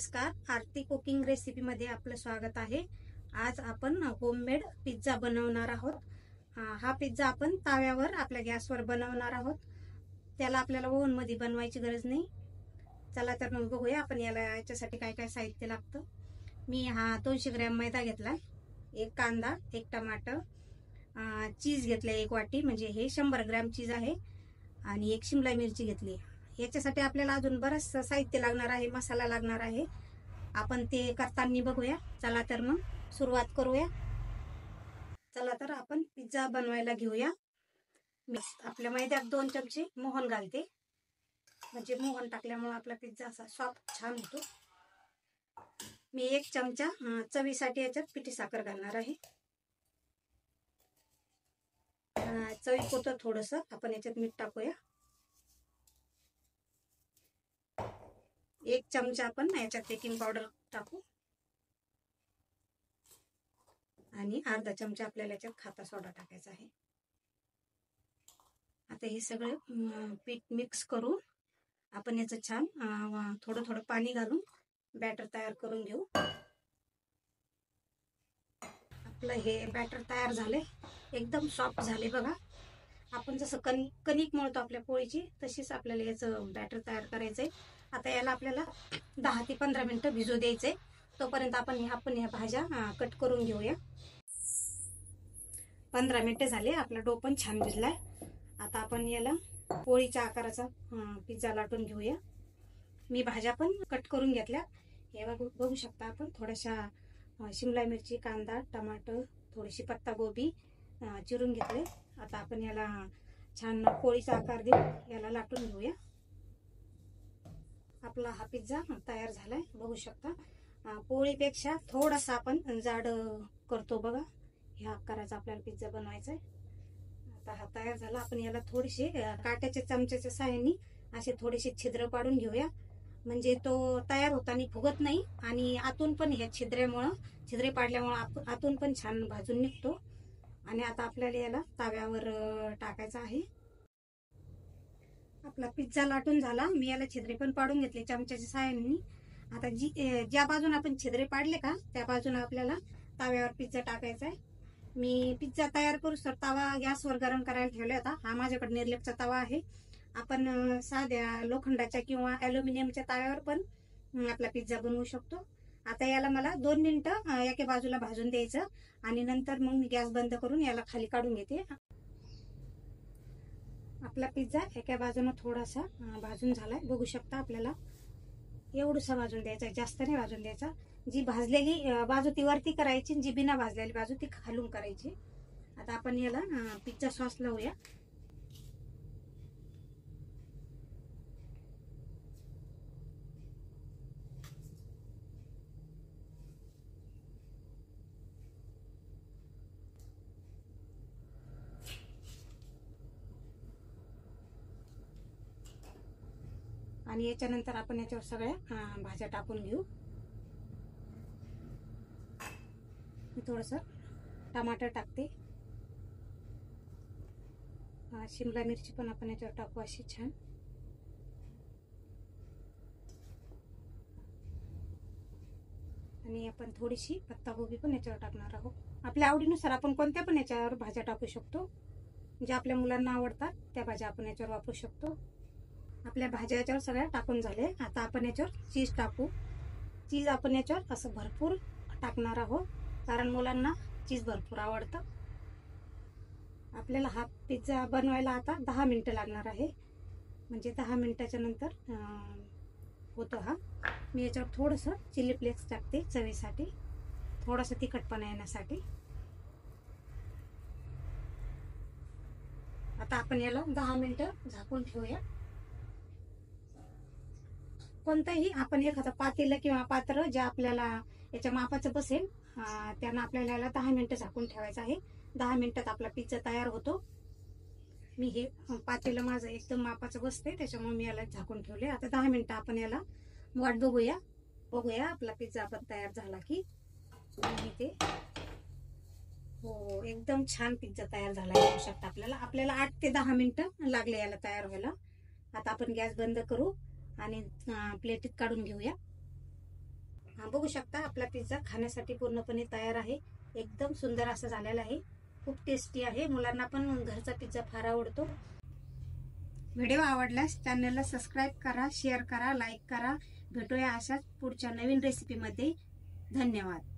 नमस्कार, आरती cooking recipe मध्ये आपलं स्वागत आहे। आज आपण होममेड पिझ्झा बनवणार आहोत। हा पिझ्झा आपण ताव्यावर आपल्या गॅसवर बनवणार आहोत। त्याला आपल्याला ओव्हन मध्ये बनवायची गरज नाही। चला तर मग बघूया आपण याच्यासाठी काय काय साहित्य लागतं। मी 200 ग्रॅम मैदा घेतला, एक कांदा, एक टमाटर, चीज घेतले 1 वाटी, म्हणजे हे 100 ग्रॅम चीज आहे, आणि एक शिमला मिरची घेतली। याच्यासाठी आपल्याला अजून बरंच साहित्य लागणार आहे, मसाला लागणार आहे। आपण ते करताना बघूया। चला तर मग सुरुवात करूया। चला तर आपण पिझ्झा बनवायला घेऊया। मी आपल्या मैद्यात 2 चमचे मोहन घालते, म्हणजे मोहन टाकल्यामुळे आपला पिझ्झा असा सॉफ्ट छान होतो। मी 1 चमचा चवीसाठी याच्यात पिठी साखर घालणार आहे। चवीपुरतं थोडंसं आपण याच्यात मीठ टाकूया। 1 चमचा आपण याच्यात बेकिंग पावडर टाकू, आणि अर्धा चमचा आपल्याला याच्यात खाता सोडा टाकायचा आहे। आता हे सगळं पीठ मिक्स करून आपण याचं छान थोडं थोडं पाणी घालून बॅटर तयार करून घेऊ। आपलं हे बॅटर तयार झाले, एकदम सॉफ्ट झाले बघा। आपण जसं कणिक मळतो आपल्या पोळीची, तशीच आपल्याला याचं बॅटर तयार करायचंय। आता याला आपल्याला 10 ते 15 मिनिटं भिजू द्यायचंय। तोपर्यंत आपण ह्या भाज्या कट करून घेऊया। 15 मिनिटं झाले, आपला डो पण छान भिजलाय। आता आपण याला पोळीच्या आकाराचा पिझ्झा लाटून घेऊया। मी भाज्या पण कट करून घेतल्या, हे बघू शकता आपण। थोड्याशा शिमला मिरची, कांदा, टमाटर, थोडीशी पत्ता गोबी चिरून घेतले। आता आपण याला छान पोळीचा आकार देऊन याला लाटून घेऊया। आपला हा पिझ्झा तयार झालाय, बघू शकता। पोळीपेक्षा थोडासा आपण जाड करतो बघा, ह्या आकाराचा आपल्याला पिझ्झा बनवायचा आहे। आता हा तयार झाला। आपण याला थोडेसे काट्याच्या चमच्याच्या साहाय्याने असे थोडेसे छिद्र पाडून घेऊया, म्हणजे तो तयार होताना फुगत नाही, आणि आतून पण ह्या छिद्रे पाडल्यामुळे आतून पण छान भाजून निघतो। आणि आता आपल्याला याला ताव्यावर टाकायचा आहे। आपला पिझ्झा लाटून झाला। मी याला छिद्रे पण पाडून घेतले चमच्याच्या साहाय्याने। आता ज्या बाजून आपण छिद्रे पाडले का, त्या बाजून आपल्याला ताव्यावर पिझ्झा टाकायचा आहे। मी पिझ्झा तयार करू तर तवा गॅसवर गरम करायला ठेवला होता। हा माझ्याकडे निर्लेपचा तवा आहे। आपण साध्या लोखंडाच्या किंवा ॲल्युमिनियमच्या तव्यावर पण आपला पिझ्झा बनवू शकतो। आता याला मला 2 मिनिटं एका बाजूला भाजून द्यायचं, आणि नंतर मग मी गॅस बंद करून याला खाली काढून घेते। आपला पिझ्झा एका बाजूने थोडासा भाजून झालाय, बघू शकता। आपल्याला एवढंसा भाजून द्यायचा, जास्त नाही भाजून द्यायचा। जी भाजलेली बाजू ती वरती करायची, जी बिना भाजलेली बाजू ती खालून करायची। आता आपण याला पिझ्झा सॉस लावूया। आणि याच्यानंतर आपण याच्यावर सगळ्या भाज्या टाकून घेऊ। मी थोडंसं टमाटर टाकते, शिमला मिरची पण आपण याच्यावर टाकू अशी छान। आणि आपण थोडीशी पत्तागोबी पण याच्यावर टाकणार आहोत। आपल्या आवडीनुसार आपण कोणत्या पण याच्यावर भाज्या टाकू शकतो, ज्या आपल्या मुलांना आवडतात त्या भाज्या आपण याच्यावर वापरू शकतो। आपल्या भाज्या याच्यावर सगळ्या टाकून झाले। आता आपण याच्यावर चीज टाकू। चीज आपण याच्यावर असं भरपूर टाकणार आहोत, कारण मुलांना चीज भरपूर आवडतं। आपल्याला हा पिझ्झा बनवायला आता 10 मिनिटं लागणार आहे, म्हणजे 10 मिनिटाच्या नंतर होतो हा। मी याच्यावर थोडंसं चिली फ्लेक्स टाकते चवीसाठी, थोडासा तिखटपणा येण्यासाठी। आता आपण याला 10 मिनिटं झाकून ठेवूया। कोणतंही आपण एखादं पातेलं किंवा पात्र जे आपल्याला याच्या मापाचं बसेल, त्यांना आपल्याला याला 10 मिनिटं झाकून ठेवायचं आहे। 10 मिनिटात आपला पिझ्झा तयार होतो। मी हे पातेलं माझं एकदम मापाचं बसते, त्याच्यामुळे मी याला झाकून ठेवले। आता 10 मिनिटं आपण याला वाट बघूया आपला पिझ्झा आपण तयार झाला की। ते हो, एकदम छान पिझ्झा तयार झाला आहे, बघू शकता। आपल्याला 8 ते 10 मिनिटं लागले याला तयार व्हायला। आता आपण गॅस बंद करू आणि प्लेटीत काढून घेऊया। बघू शकता आपला पिझ्झा खाण्यासाठी पूर्णपणे तयार आहे. एकदम सुंदर असं झालेला आहे. खूप टेस्टी आहे. मुलांना पण घरचा पिझ्झा फार आवडतो. व्हिडिओ आवडल्यास चॅनलला सबस्क्राईब करा, शेअर करा, लाईक करा. भेटूया अशाच पुढच्या नवीन रेसिपीमध्ये. धन्यवाद.